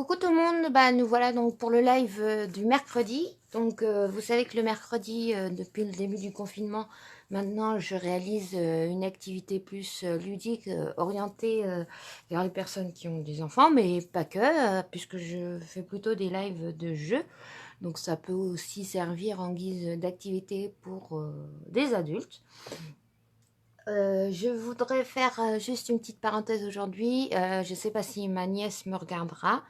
Coucou tout le monde, bah, nous voilà donc pour le live du mercredi. Donc vous savez que le mercredi, depuis le début du confinement, maintenant je réalise une activité plus ludique, orientée vers les personnes qui ont des enfants, mais pas que, puisque je fais plutôt des lives de jeux. Donc ça peut aussi servir en guise d'activité pour des adultes. Je voudrais faire juste une petite parenthèse aujourd'hui. Je ne sais pas si ma nièce me regardera,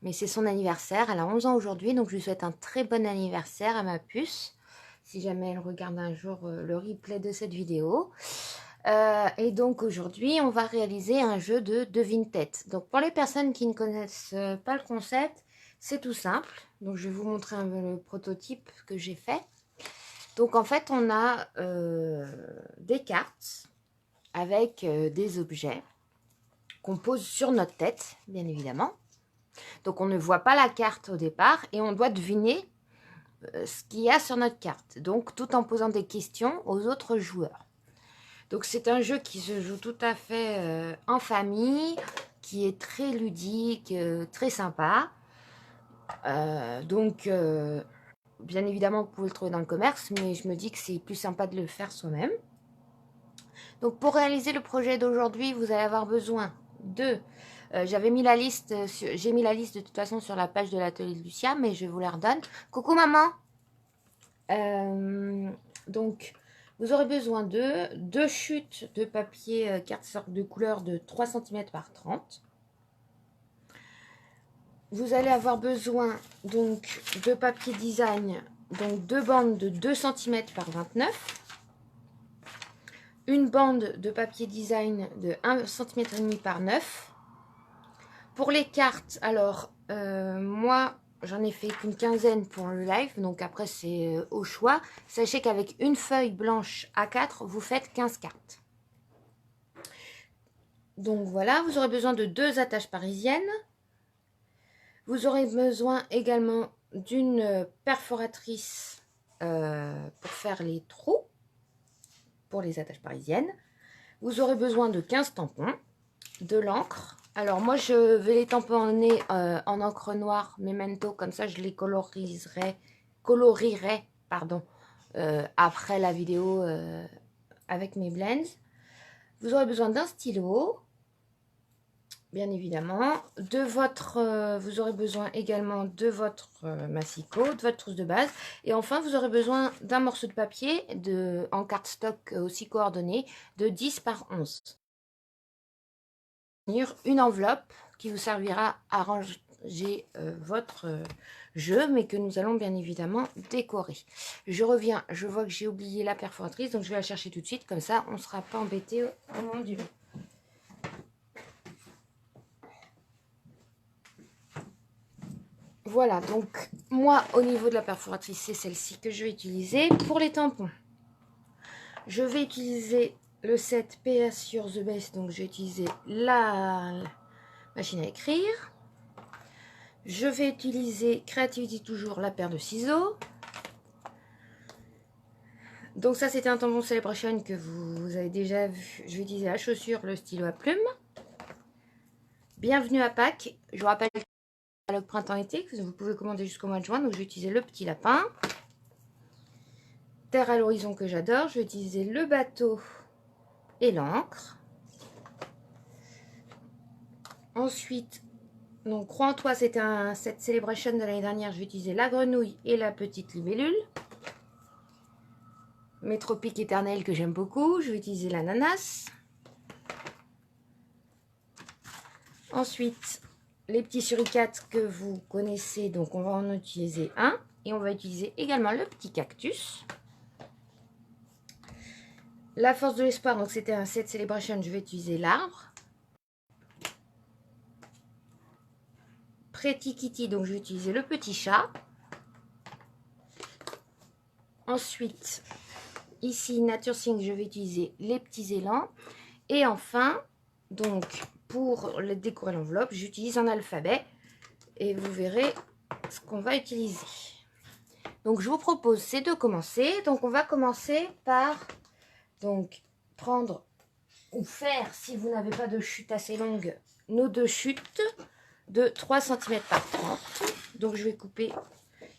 mais c'est son anniversaire. Elle a 11 ans aujourd'hui, donc je lui souhaite un très bon anniversaire à ma puce, si jamais elle regarde un jour le replay de cette vidéo. Et donc aujourd'hui, on va réaliser un jeu de devine-tête. Donc pour les personnes qui ne connaissent pas le concept, c'est tout simple. Donc je vais vous montrer un peu le prototype que j'ai fait. Donc en fait, on a des cartes avec des objets qu'on pose sur notre tête, bien évidemment. Donc on ne voit pas la carte au départ et on doit deviner ce qu'il y a sur notre carte. Donc tout en posant des questions aux autres joueurs. Donc c'est un jeu qui se joue tout à fait en famille, qui est très ludique, très sympa. Bien évidemment, vous pouvez le trouver dans le commerce, mais je me dis que c'est plus sympa de le faire soi-même. Donc pour réaliser le projet d'aujourd'hui, vous allez avoir besoin de... j'avais mis la liste, j'ai mis la liste de toute façon sur la page de l'atelier de Lucia, mais je vous la redonne. Coucou maman. Donc vous aurez besoin de 2 chutes de papier carte de couleur de 3 cm par 30. Vous allez avoir besoin donc de papier design, donc 2 bandes de 2 cm par 29. Une bande de papier design de 1 cm et demi par 9. Pour les cartes, alors moi j'en ai fait qu'une quinzaine pour le live, donc après c'est au choix. Sachez qu'avec une feuille blanche A4, vous faites 15 cartes. Donc voilà, vous aurez besoin de 2 attaches parisiennes. Vous aurez besoin également d'une perforatrice pour faire les trous pour les attaches parisiennes. Vous aurez besoin de 15 tampons, de l'encre. Alors moi je vais les tamponner en encre noire Memento, comme ça je les colorierai après la vidéo avec mes blends. Vous aurez besoin d'un stylo, bien évidemment, vous aurez besoin également de votre massicot, de votre trousse de base, et enfin vous aurez besoin d'un morceau de papier en cardstock aussi coordonné de 10 par 11. Une enveloppe qui vous servira à ranger votre jeu, mais que nous allons bien évidemment décorer. Je reviens, je vois que j'ai oublié la perforatrice, donc je vais la chercher tout de suite, comme ça on ne sera pas embêté au moment du jeu. Voilà, donc moi au niveau de la perforatrice, c'est celle-ci que je vais utiliser. Pour les tampons, je vais utiliser le set PS sur The Best, donc je vais utiliser la machine à écrire. Je vais utiliser Creativity toujours, la paire de ciseaux. Donc ça c'était un tampon Celebration que vous avez déjà vu. Je vais utiliser la chaussure, le stylo à plume. Bienvenue à Pâques. Je vous rappelle le printemps-été que vous pouvez commander jusqu'au mois de juin. Donc je vais utiliser le petit lapin. Terre à l'horizon que j'adore. Je vais utiliser le bateau et l'encre. Ensuite, donc Croix en toi, c'était un set Celebration de l'année dernière. Je vais utiliser la grenouille et la petite libellule. Mes tropiques éternels que j'aime beaucoup. Je vais utiliser l'ananas. Ensuite, les petits suricates que vous connaissez. Donc, on va en utiliser un. Et on va utiliser également le petit cactus. La force de l'espoir, donc c'était un set Celebration. Je vais utiliser l'arbre. Pretty Kitty, donc je vais utiliser le petit chat. Ensuite, ici, Nature Sync, je vais utiliser les petits élans. Et enfin, donc, pour décorer l'enveloppe, j'utilise un alphabet. Et vous verrez ce qu'on va utiliser. Donc, je vous propose, c'est de commencer. Donc, on va commencer par prendre ou faire, si vous n'avez pas de chute assez longue, nos 2 chutes. de 3 cm par 30. Donc je vais couper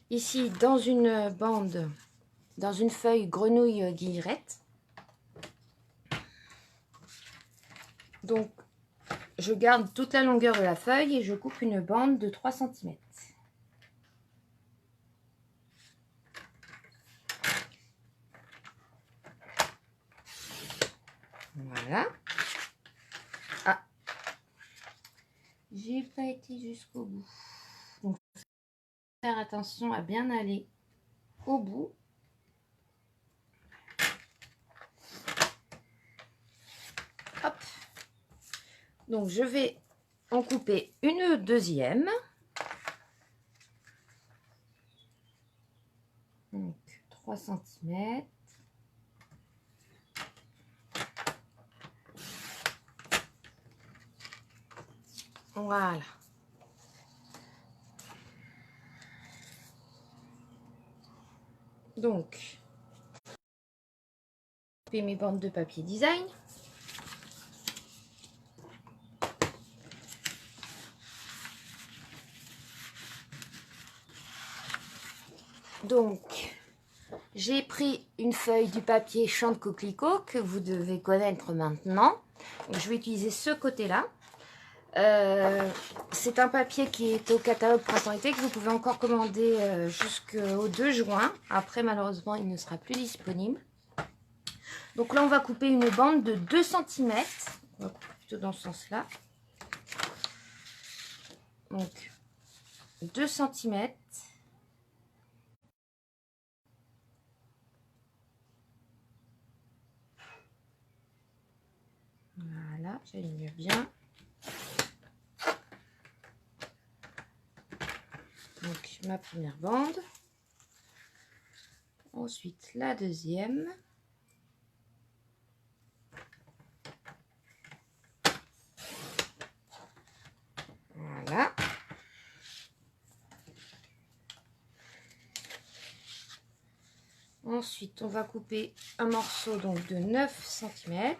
ici dans une bande, dans une feuille grenouille guillerette. Donc je garde toute la longueur de la feuille et je coupe une bande de 3 cm. Voilà. Ah, j'ai pas été jusqu'au bout. Donc faire attention à bien aller au bout. Hop. Donc je vais en couper une deuxième. Donc 3 cm. Voilà. Donc, je vais mes bandes de papier design. Donc, j'ai pris une feuille du papier champ de coquelicot que vous devez connaître maintenant. Donc, je vais utiliser ce côté-là. C'est un papier qui est au catalogue printemps-été que vous pouvez encore commander jusqu'au 2 juin. Après, malheureusement, il ne sera plus disponible. Donc là, on va couper une bande de 2 cm. On va couper plutôt dans ce sens-là. Donc, 2 cm. Voilà, j'aligne bien. Donc, ma première bande. Ensuite, la deuxième. Voilà. Ensuite, on va couper un morceau donc de 9 cm.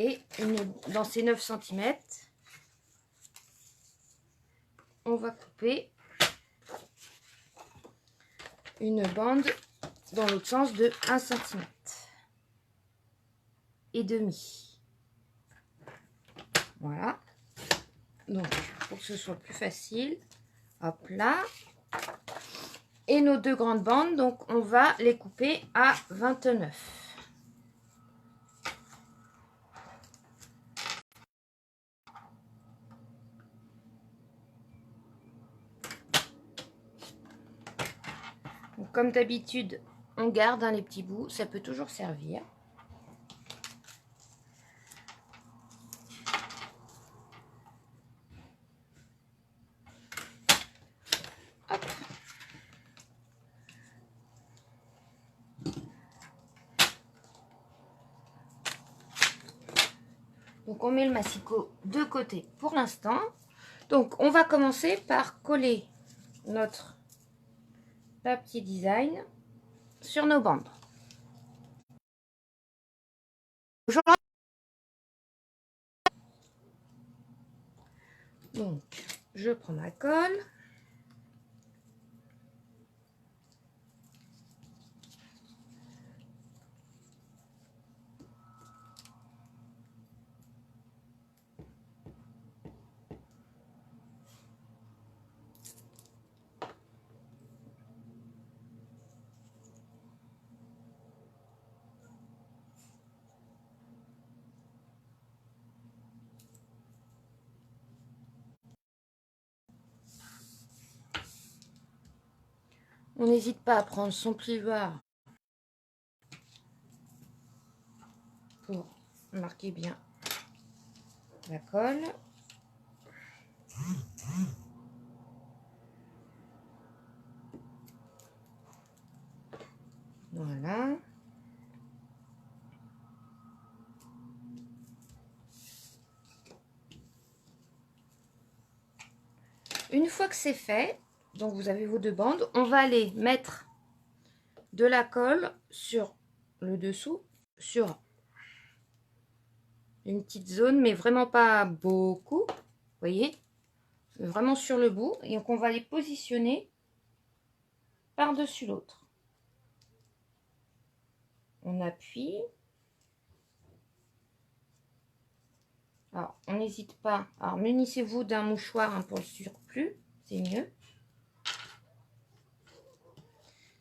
Et dans ces 9 cm, on va couper une bande dans l'autre sens de 1 cm et demi. Voilà. Donc, pour que ce soit plus facile, hop là. Et nos deux grandes bandes, donc on va les couper à 29. Donc, comme d'habitude, on garde les petits bouts, ça peut toujours servir. Hop. Donc on met le massicot de côté pour l'instant. Donc on va commencer par coller notre papier design sur nos bandes. Donc je prends ma colle. On n'hésite pas à prendre son plivoire pour marquer bien la colle. Voilà. Une fois que c'est fait, donc vous avez vos deux bandes, on va aller mettre de la colle sur le dessous, sur une petite zone, mais vraiment pas beaucoup. Vous voyez, vraiment sur le bout. Et donc, on va les positionner par-dessus l'autre. On appuie. Alors, on n'hésite pas. Alors, munissez-vous d'un mouchoir hein, pour le surplus. C'est mieux.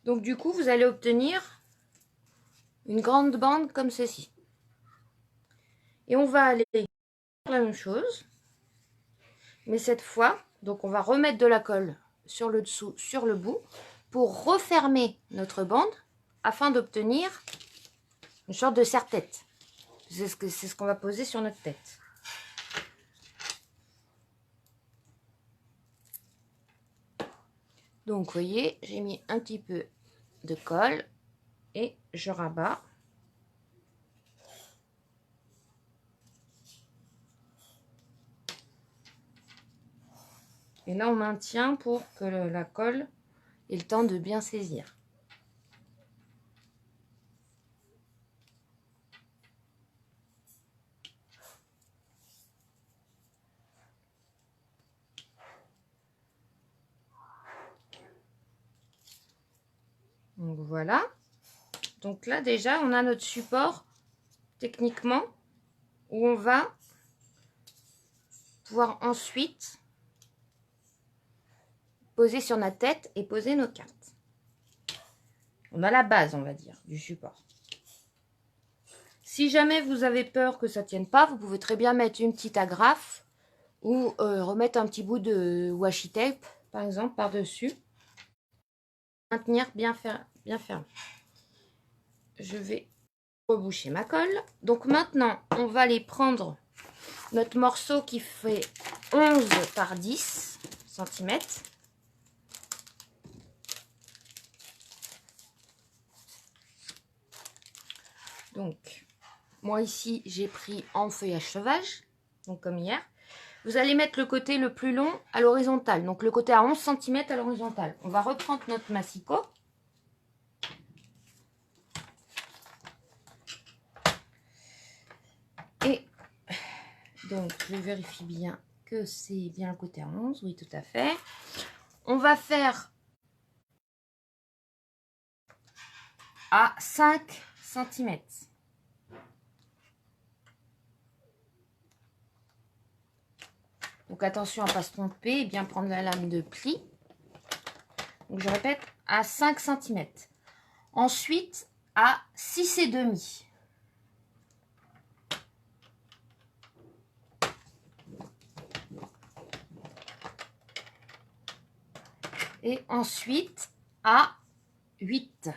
Donc, du coup, vous allez obtenir une grande bande comme ceci. Et on va aller faire la même chose. Mais cette fois, donc on va remettre de la colle sur le dessous, sur le bout, pour refermer notre bande, afin d'obtenir une sorte de serre-tête. C'est ce qu'on va poser sur notre tête. Donc, vous voyez, j'ai mis un petit peu de colle et je rabats. Et là, on maintient pour que la colle ait le temps de bien saisir. Donc voilà. Donc là, déjà, on a notre support, techniquement, où on va pouvoir ensuite poser sur notre tête et poser nos cartes. On a la base, on va dire, du support. Si jamais vous avez peur que ça ne tienne pas, vous pouvez très bien mettre une petite agrafe ou remettre un petit bout de washi tape, par exemple, par-dessus. Maintenir bien ferme. Je vais reboucher ma colle. Donc maintenant, on va aller prendre notre morceau qui fait 11 par 10 cm. Donc, moi ici, j'ai pris en feuillage sauvage, donc comme hier. Vous allez mettre le côté le plus long à l'horizontale, donc le côté à 11 cm à l'horizontale. On va reprendre notre massicot. Et donc, je vérifie bien que c'est bien le côté à 11, oui tout à fait. On va faire à 5 cm. Donc attention à ne pas se tromper, bien prendre la lame de pli. Donc je répète, à 5 cm. Ensuite, à 6,5. Et ensuite, à 8.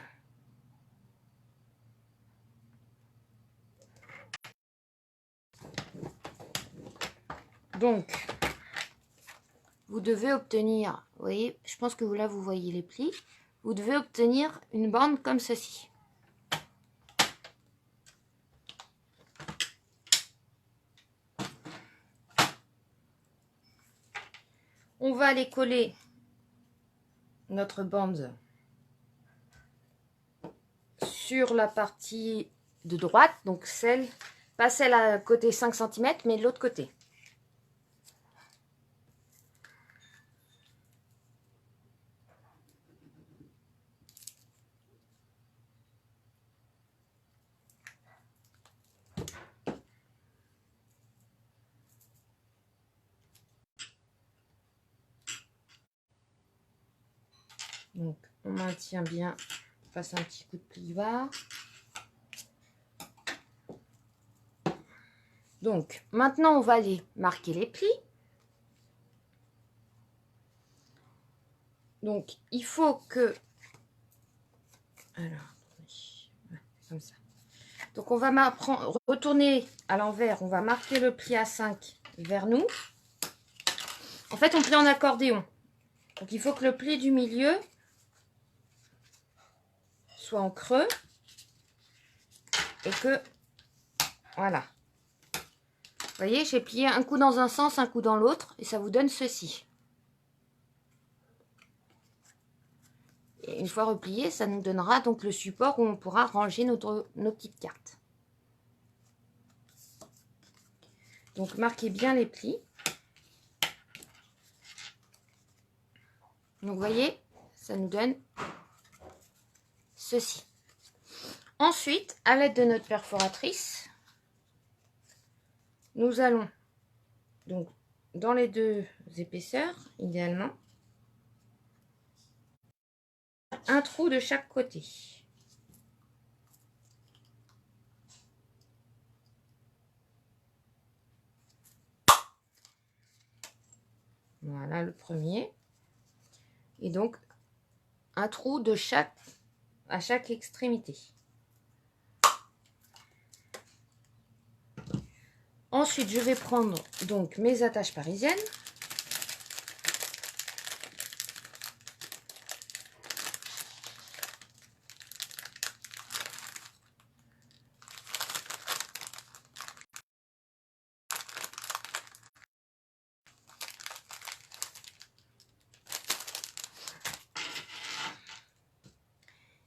Donc, vous devez obtenir, vous voyez, je pense que là, vous voyez les plis. Vous devez obtenir une bande comme ceci. On va aller coller notre bande sur la partie de droite, donc celle, pas celle à côté 5 cm, mais l'autre côté. Donc, on maintient bien, on passe un petit coup de plivoire. Donc, maintenant, on va aller marquer les plis. Donc, il faut que... Alors, comme ça. Donc, on va retourner à l'envers. On va marquer le pli à 5 vers nous. En fait, on plie en accordéon. Donc, il faut que le pli du milieu soit en creux. Et que... Voilà. Vous voyez, j'ai plié un coup dans un sens, un coup dans l'autre. Et ça vous donne ceci. Et une fois replié, ça nous donnera donc le support où on pourra ranger nos petites cartes. Donc marquez bien les plis. Donc vous voyez, ça nous donne ceci. Ensuite, à l'aide de notre perforatrice, nous allons donc dans les deux épaisseurs, idéalement, un trou de chaque côté. Voilà le premier. Et donc, un trou de à chaque extrémité. Ensuite, je vais prendre donc mes attaches parisiennes.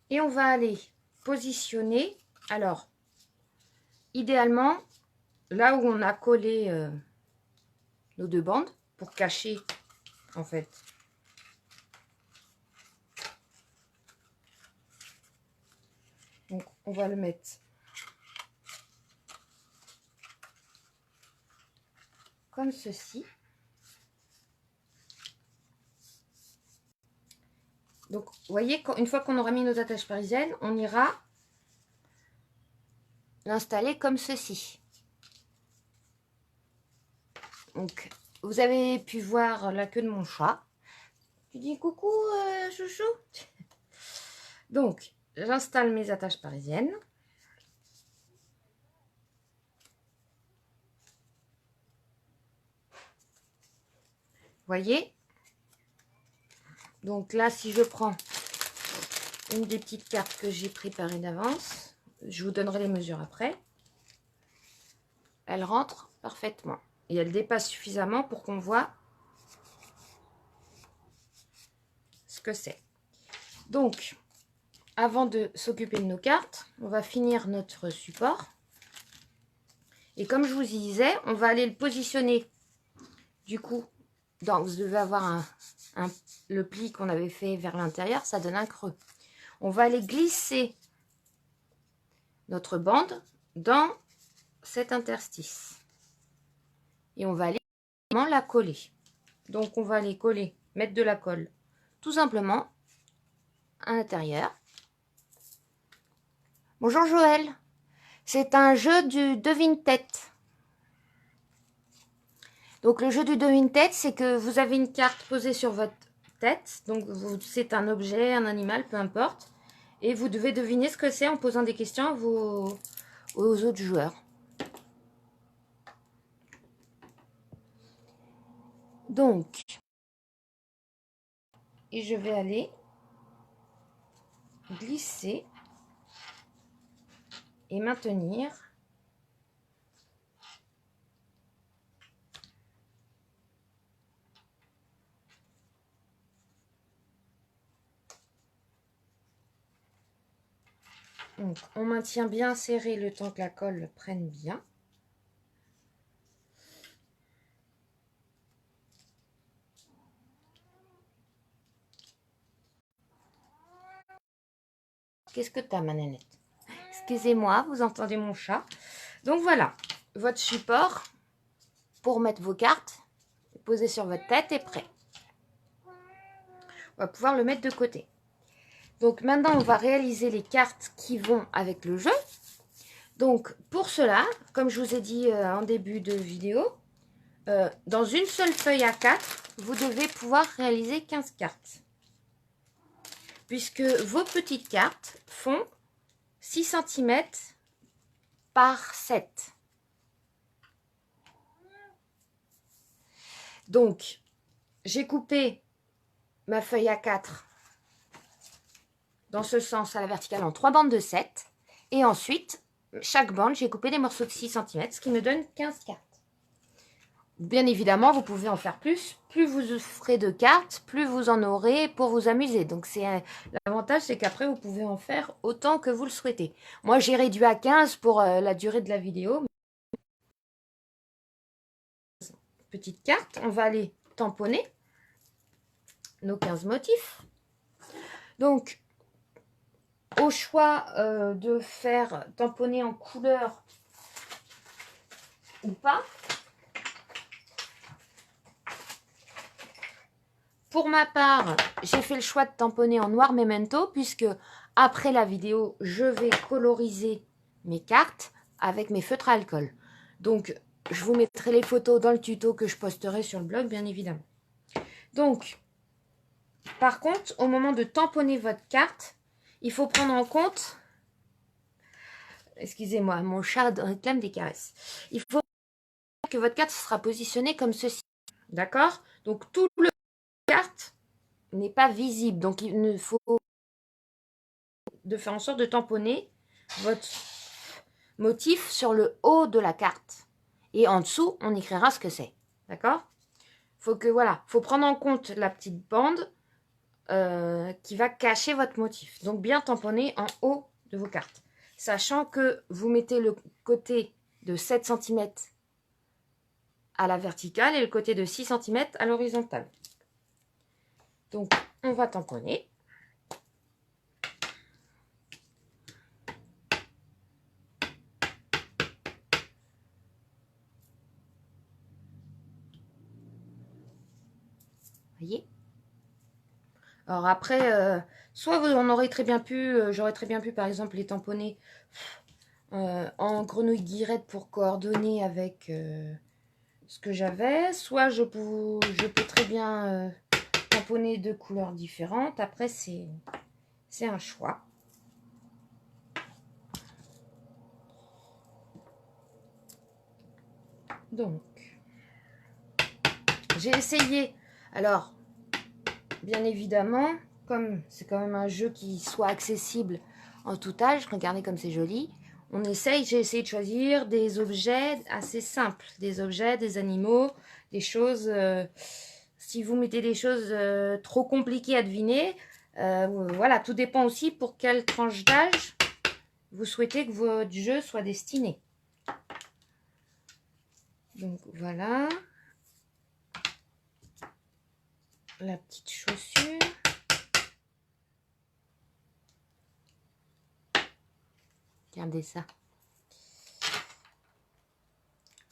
Et on va aller positionner, alors, idéalement, là où on a collé nos deux bandes, pour cacher, en fait, donc on va le mettre comme ceci. Donc, vous voyez, une fois qu'on aura mis nos attaches parisiennes, on ira l'installer comme ceci. Donc, vous avez pu voir la queue de mon chat. Tu dis coucou, chouchou. Donc, j'installe mes attaches parisiennes. Voyez. Donc là, si je prends une des petites cartes que j'ai préparées d'avance, je vous donnerai les mesures après. Elle rentre parfaitement. Et elle dépasse suffisamment pour qu'on voit ce que c'est. Donc, avant de s'occuper de nos cartes, on va finir notre support. Et comme je vous disais, on va aller le positionner. Du coup, vous devez avoir le pli qu'on avait fait vers l'intérieur, ça donne un creux. On va aller glisser notre bande dans cet interstice. Et on va aller la coller. Donc on va aller coller, mettre de la colle tout simplement à l'intérieur. Bonjour Joël, c'est un jeu du devine-tête. Donc le jeu du devine-tête, c'est que vous avez une carte posée sur votre tête. Donc c'est un objet, un animal, peu importe. Et vous devez deviner ce que c'est en posant des questions aux autres joueurs. Donc, et je vais aller glisser et maintenir donc on maintient bien serré le temps que la colle prenne bien. Qu'est-ce que t'as, ma nénette? Excusez-moi, vous entendez mon chat. Donc voilà, votre support pour mettre vos cartes, posé sur votre tête, est prêt. On va pouvoir le mettre de côté. Donc maintenant, on va réaliser les cartes qui vont avec le jeu. Donc pour cela, comme je vous ai dit en début de vidéo, dans une seule feuille A4, vous devez pouvoir réaliser 15 cartes. Puisque vos petites cartes font 6 cm par 7. Donc, j'ai coupé ma feuille A4 dans ce sens à la verticale en 3 bandes de 7. Et ensuite, chaque bande, j'ai coupé des morceaux de 6 cm, ce qui me donne 15 cartes. Bien évidemment, vous pouvez en faire plus. Plus vous ferez de cartes, plus vous en aurez pour vous amuser. Donc, l'avantage, c'est qu'après, vous pouvez en faire autant que vous le souhaitez. Moi, j'ai réduit à 15 pour la durée de la vidéo. Petite carte, on va aller tamponner nos 15 motifs. Donc, au choix de faire tamponner en couleur ou pas. Pour ma part, j'ai fait le choix de tamponner en noir memento puisque après la vidéo, je vais coloriser mes cartes avec mes feutres à alcool. Donc, je vous mettrai les photos dans le tuto que je posterai sur le blog, bien évidemment. Donc, par contre, au moment de tamponner votre carte, il faut prendre en compte... Excusez-moi, mon chat réclame des caresses. Il faut que votre carte sera positionnée comme ceci. D'accord? Donc, tout le carte n'est pas visible. Donc, il ne faut de faire en sorte de tamponner votre motif sur le haut de la carte. Et en dessous, on écrira ce que c'est. D'accord? Faut prendre en compte la petite bande qui va cacher votre motif. Donc, bien tamponner en haut de vos cartes. Sachant que vous mettez le côté de 7 cm à la verticale et le côté de 6 cm à l'horizontale. Donc, on va tamponner. Voyez? Alors après, soit on aurait très bien pu, j'aurais très bien pu par exemple les tamponner en grenouille guillerette pour coordonner avec ce que j'avais, soit je peux très bien tamponner de couleurs différentes. Après c'est un choix. Donc j'ai essayé, alors bien évidemment, comme c'est quand même un jeu qui soit accessible en tout âge, regardez comme c'est joli, j'ai essayé de choisir des objets assez simples, des objets, des animaux, des choses, si vous mettez des choses trop compliquées à deviner, voilà, tout dépend aussi pour quelle tranche d'âge vous souhaitez que votre jeu soit destiné. Donc voilà, la petite chaussure. Regardez ça.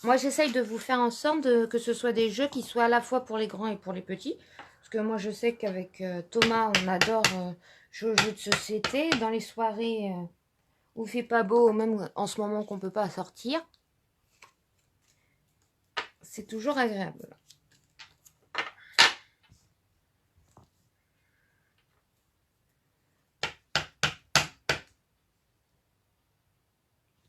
Moi, j'essaye de vous faire en sorte que ce soit des jeux qui soient à la fois pour les grands et pour les petits. Parce que moi, je sais qu'avec Thomas, on adore jouer aux jeux de société. Dans les soirées où il fait pas beau, même en ce moment qu'on ne peut pas sortir, c'est toujours agréable.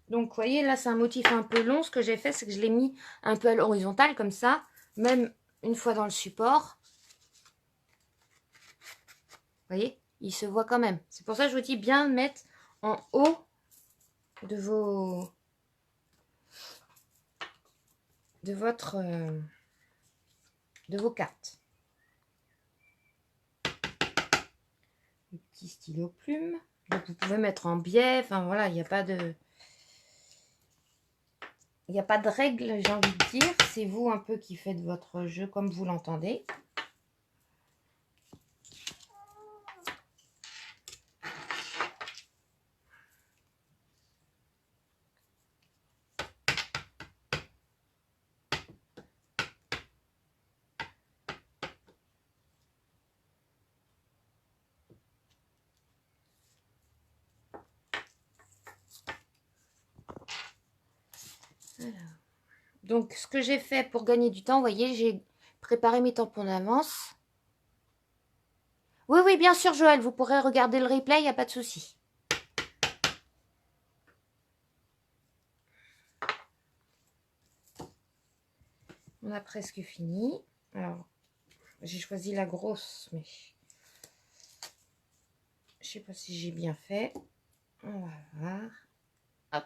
Donc, vous voyez, là, c'est un motif un peu long. Ce que j'ai fait, c'est que je l'ai mis un peu à l'horizontale, comme ça. Même une fois dans le support. Vous voyez, il se voit quand même. C'est pour ça que je vous dis bien mettre en haut de vos... de vos cartes. Le petit stylo plume. Donc, vous pouvez mettre en biais. Enfin, voilà, il n'y a pas de... Il n'y a pas de règle, j'ai envie de dire. C'est vous un peu qui faites votre jeu comme vous l'entendez. Alors. Donc, ce que j'ai fait pour gagner du temps, vous voyez, j'ai préparé mes tampons d'avance. Oui, oui, bien sûr, Joël, vous pourrez regarder le replay, il n'y a pas de souci. On a presque fini. Alors, j'ai choisi la grosse, mais je sais pas si j'ai bien fait. On va voir. Hop.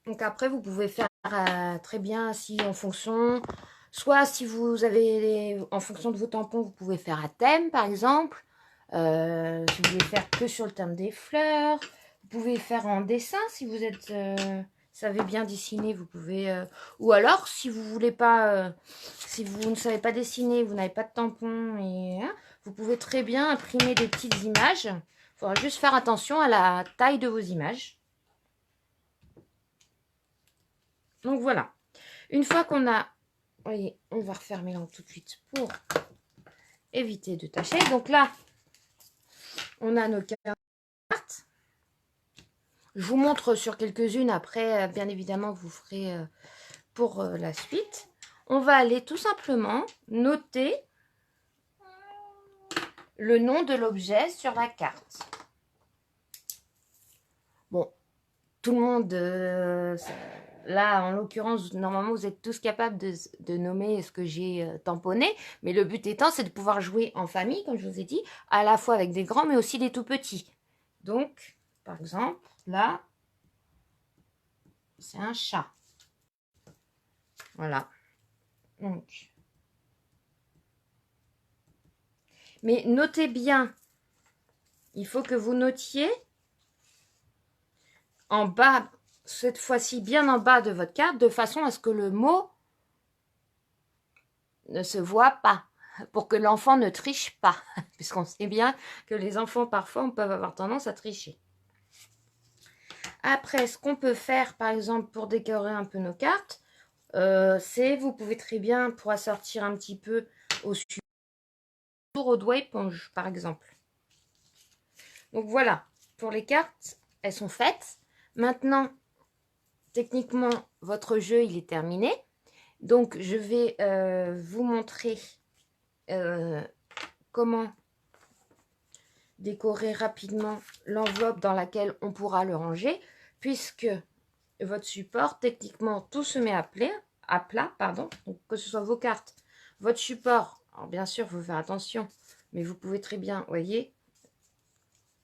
Donc après, vous pouvez faire très bien si en fonction, soit si vous avez, en fonction de vos tampons, vous pouvez faire à thème par exemple. Si vous voulez faire que sur le thème des fleurs, vous pouvez faire en dessin si vous êtes, savez bien dessiner, vous pouvez. Ou alors, si vous voulez pas, si vous ne savez pas dessiner, vous n'avez pas de tampon, et hein, vous pouvez très bien imprimer des petites images. Il faudra juste faire attention à la taille de vos images. Donc voilà. Une fois qu'on a, voyez, on va refermer l'angle tout de suite pour éviter de tacher. Donc là, on a nos cartes. Je vous montre sur quelques-unes. Après, bien évidemment, vous ferez pour la suite. On va aller tout simplement noter le nom de l'objet sur la carte. Bon, tout le monde, là, en l'occurrence, normalement, vous êtes tous capables de nommer ce que j'ai tamponné. Mais le but étant, c'est de pouvoir jouer en famille, comme je vous ai dit, à la fois avec des grands, mais aussi des tout petits. Donc, par exemple, là, c'est un chat. Voilà. Donc, mais notez bien, il faut que vous notiez en bas, cette fois-ci bien en bas de votre carte, de façon à ce que le mot ne se voit pas, pour que l'enfant ne triche pas, puisqu'on sait bien que les enfants parfois peuvent avoir tendance à tricher. Après, ce qu'on peut faire, par exemple, pour décorer un peu nos cartes, c'est, vous pouvez très bien, pour assortir un petit peu au doigt éponge, par exemple. Donc voilà, pour les cartes, elles sont faites. Maintenant, techniquement, votre jeu, il est terminé. Donc, je vais vous montrer comment décorer rapidement l'enveloppe dans laquelle on pourra le ranger, puisque votre support, techniquement, tout se met à plat, pardon. Donc, que ce soit vos cartes, votre support, alors bien sûr, il faut faire attention, mais vous pouvez très bien, voyez,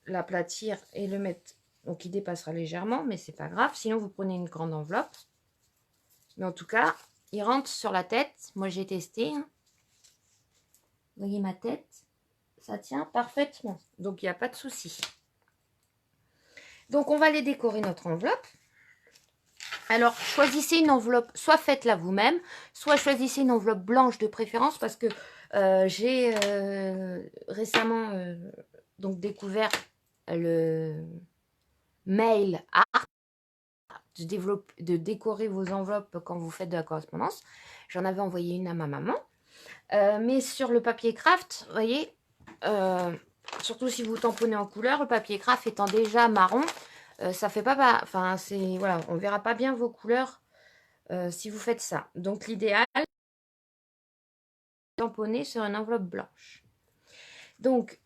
l'aplatir et le mettre, donc il dépassera légèrement, mais c'est pas grave, sinon vous prenez une grande enveloppe. Mais en tout cas, il rentre sur la tête, moi j'ai testé, hein. Vous voyez ma tête, ça tient parfaitement, donc il n'y a pas de souci. Donc on va aller décorer notre enveloppe. Alors choisissez une enveloppe, soit faites-la vous-même, soit choisissez une enveloppe blanche de préférence, parce que j'ai récemment donc découvert le mail art de décorer vos enveloppes quand vous faites de la correspondance. J'en avais envoyé une à ma maman. Mais sur le papier craft, vous voyez, surtout si vous tamponnez en couleur, le papier craft étant déjà marron, ça fait pas, enfin c'est, voilà, on verra pas bien vos couleurs si vous faites ça. Donc l'idéal, tamponner sur une enveloppe blanche. Donc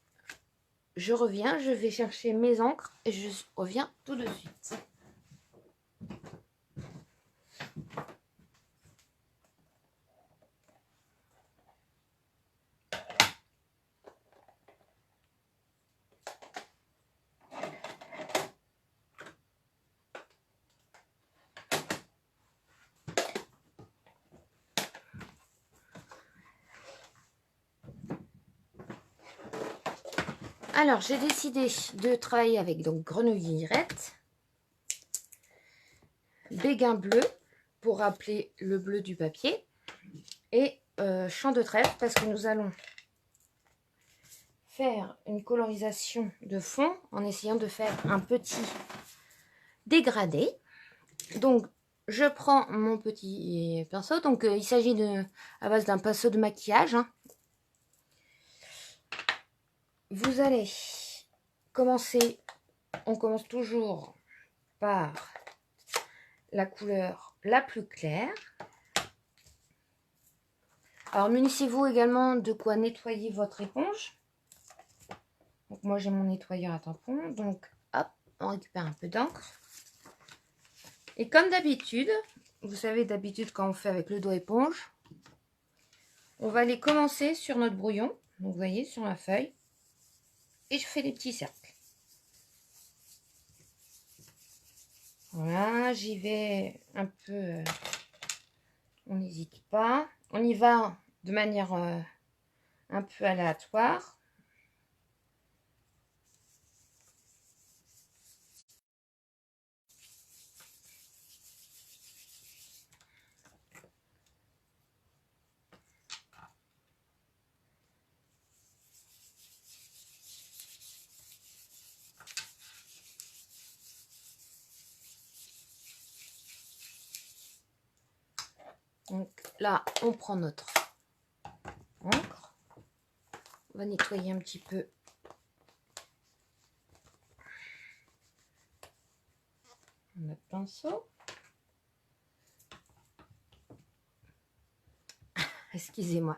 je reviens, je vais chercher mes encres et je reviens tout de suite. Alors, j'ai décidé de travailler avec donc grenouillette, béguin bleu pour rappeler le bleu du papier et champ de trèfle parce que nous allons faire une colorisation de fond en essayant de faire un petit dégradé. Donc, je prends mon petit pinceau. Donc, il s'agit à base d'un pinceau de maquillage, hein. Vous allez commencer, on commence toujours par la couleur la plus claire. Alors, munissez-vous également de quoi nettoyer votre éponge. Donc, moi, j'ai mon nettoyeur à tampon. Donc, hop, on récupère un peu d'encre. Et comme d'habitude, vous savez d'habitude quand on fait avec le doigt éponge, on va aller commencer sur notre brouillon. Donc, vous voyez, sur la feuille. Et je fais des petits cercles. Voilà, j'y vais un peu, on n'hésite pas. On y va de manière un peu aléatoire. Donc là, on prend notre encre. On va nettoyer un petit peu notre pinceau. Excusez-moi.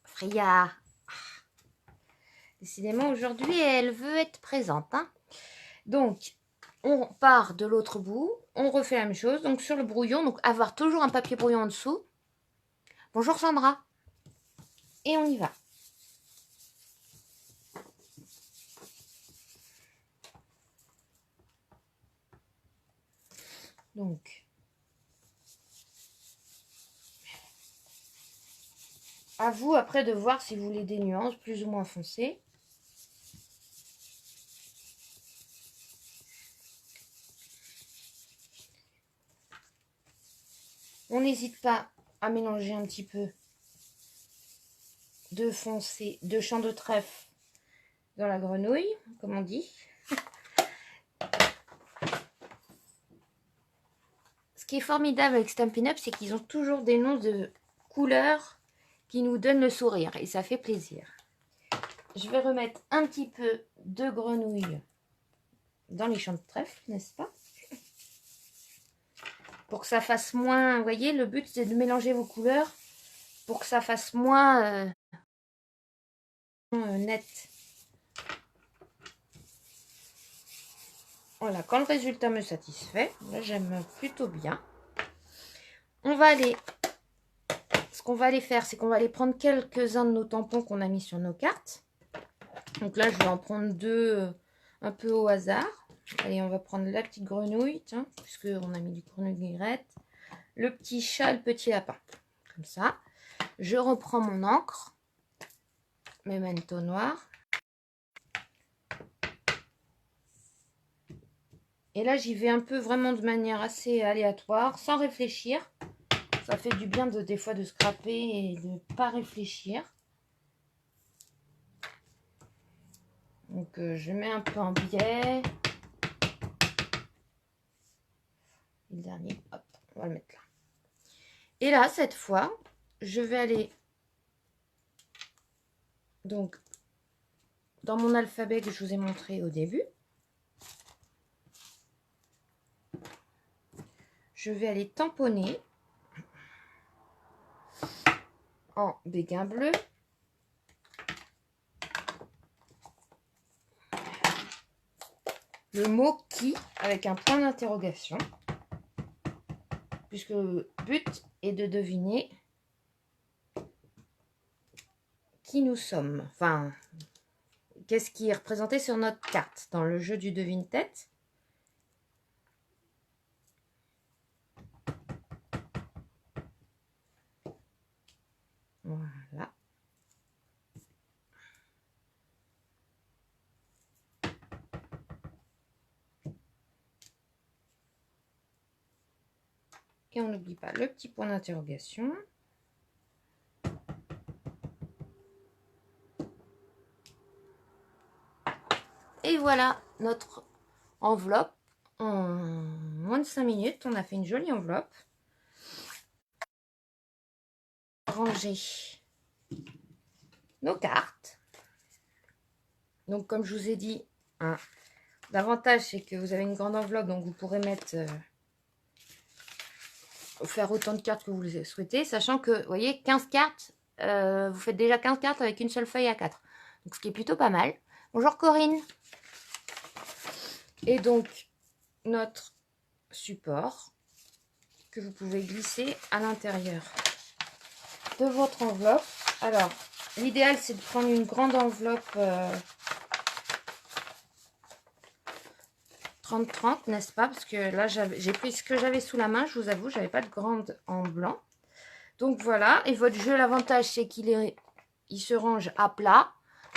Freya. Décidément, aujourd'hui, elle veut être présente. Hein. Donc, on part de l'autre bout. On refait la même chose. Donc, sur le brouillon, donc avoir toujours un papier brouillon en dessous. Bonjour Sandra. Et on y va. Donc, à vous après de voir si vous voulez des nuances plus ou moins foncées. On n'hésite pas à mélanger un petit peu de foncé, de champ de trèfle dans la grenouille, comme on dit. Ce qui est formidable avec Stampin' Up, c'est qu'ils ont toujours des noms de couleurs qui nous donnent le sourire et ça fait plaisir. Je vais remettre un petit peu de grenouille dans les champs de trèfle, n'est-ce pas? Pour que ça fasse moins, vous voyez, le but c'est de mélanger vos couleurs pour que ça fasse moins net. Voilà, quand le résultat me satisfait, là j'aime plutôt bien. On va aller, ce qu'on va aller faire, c'est qu'on va aller prendre quelques-uns de nos tampons qu'on a mis sur nos cartes. Donc là, je vais en prendre deux un peu au hasard. Allez, on va prendre la petite grenouille, tiens, puisqu'on a mis du grenouillette. Le petit chat, le petit lapin. Comme ça. Je reprends mon encre, mes manteaux noirs. Et là, j'y vais un peu vraiment de manière assez aléatoire, sans réfléchir. Ça fait du bien des fois de scraper et de ne pas réfléchir. Donc, je mets un peu en biais. Le dernier, hop, on va le mettre là. Et là, cette fois, je vais aller donc dans mon alphabet que je vous ai montré au début. Je vais aller tamponner en béguin bleu. Le mot qui avec un point d'interrogation. Puisque le but est de deviner qui nous sommes. Enfin, qu'est-ce qui est représenté sur notre carte dans le jeu du devine-tête. Voilà. Et on n'oublie pas le petit point d'interrogation. Et voilà notre enveloppe. En moins de 5 minutes, on a fait une jolie enveloppe. Ranger nos cartes. Donc, comme je vous ai dit, hein, l'avantage, c'est que vous avez une grande enveloppe, donc vous pourrez mettre... faire autant de cartes que vous le souhaitez, sachant que, vous voyez, 15 cartes, vous faites déjà 15 cartes avec une seule feuille à 4. Donc, ce qui est plutôt pas mal. Bonjour Corinne. Et donc, notre support que vous pouvez glisser à l'intérieur de votre enveloppe. Alors, l'idéal, c'est de prendre une grande enveloppe 30-30, n'est-ce pas? Parce que là, j'ai pris ce que j'avais sous la main, je vous avoue, j'avais pas de grande en blanc. Donc voilà, et votre jeu, l'avantage, c'est il se range à plat.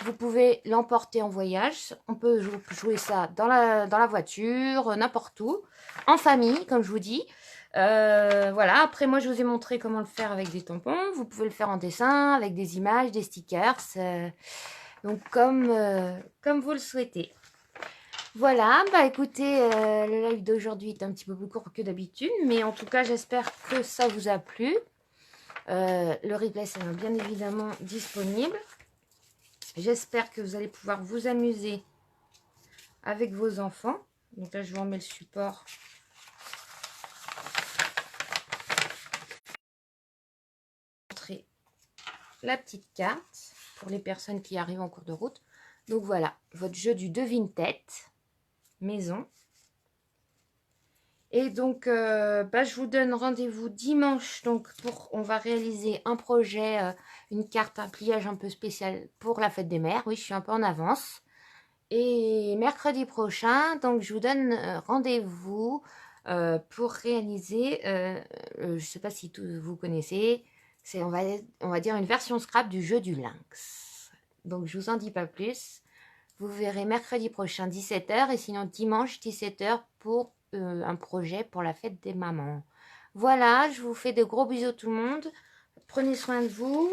Vous pouvez l'emporter en voyage. On peut jouer ça dans la voiture, n'importe où, en famille, comme je vous dis. Voilà, après moi, je vous ai montré comment le faire avec des tampons. Vous pouvez le faire en dessin, avec des images, des stickers. Donc, comme vous le souhaitez. Voilà, bah écoutez, le live d'aujourd'hui est un petit peu plus court que d'habitude. Mais en tout cas, j'espère que ça vous a plu. Le replay sera bien évidemment disponible. J'espère que vous allez pouvoir vous amuser avec vos enfants. Donc là, je vous remets le support. Montrer la petite carte pour les personnes qui arrivent en cours de route. Donc voilà, votre jeu du devine-tête maison. Et donc, je vous donne rendez-vous dimanche. Donc, on va réaliser un projet, une carte, un pliage un peu spécial pour la fête des mères. Oui, je suis un peu en avance. Et mercredi prochain, donc, je vous donne rendez-vous pour réaliser, je ne sais pas si vous connaissez, c'est, on va dire, une version scrap du jeu du lynx. Donc, je vous en dis pas plus. Vous verrez mercredi prochain 17h et sinon dimanche 17h pour un projet pour la fête des mamans. Voilà, je vous fais de gros bisous tout le monde. Prenez soin de vous,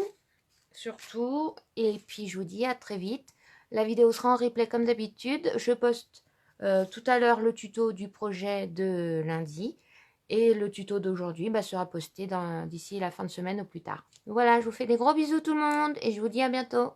surtout. Et puis je vous dis à très vite. La vidéo sera en replay comme d'habitude. Je poste tout à l'heure le tuto du projet de lundi. Et le tuto d'aujourd'hui sera posté d'ici la fin de semaine ou plus tard. Voilà, je vous fais des gros bisous tout le monde et je vous dis à bientôt.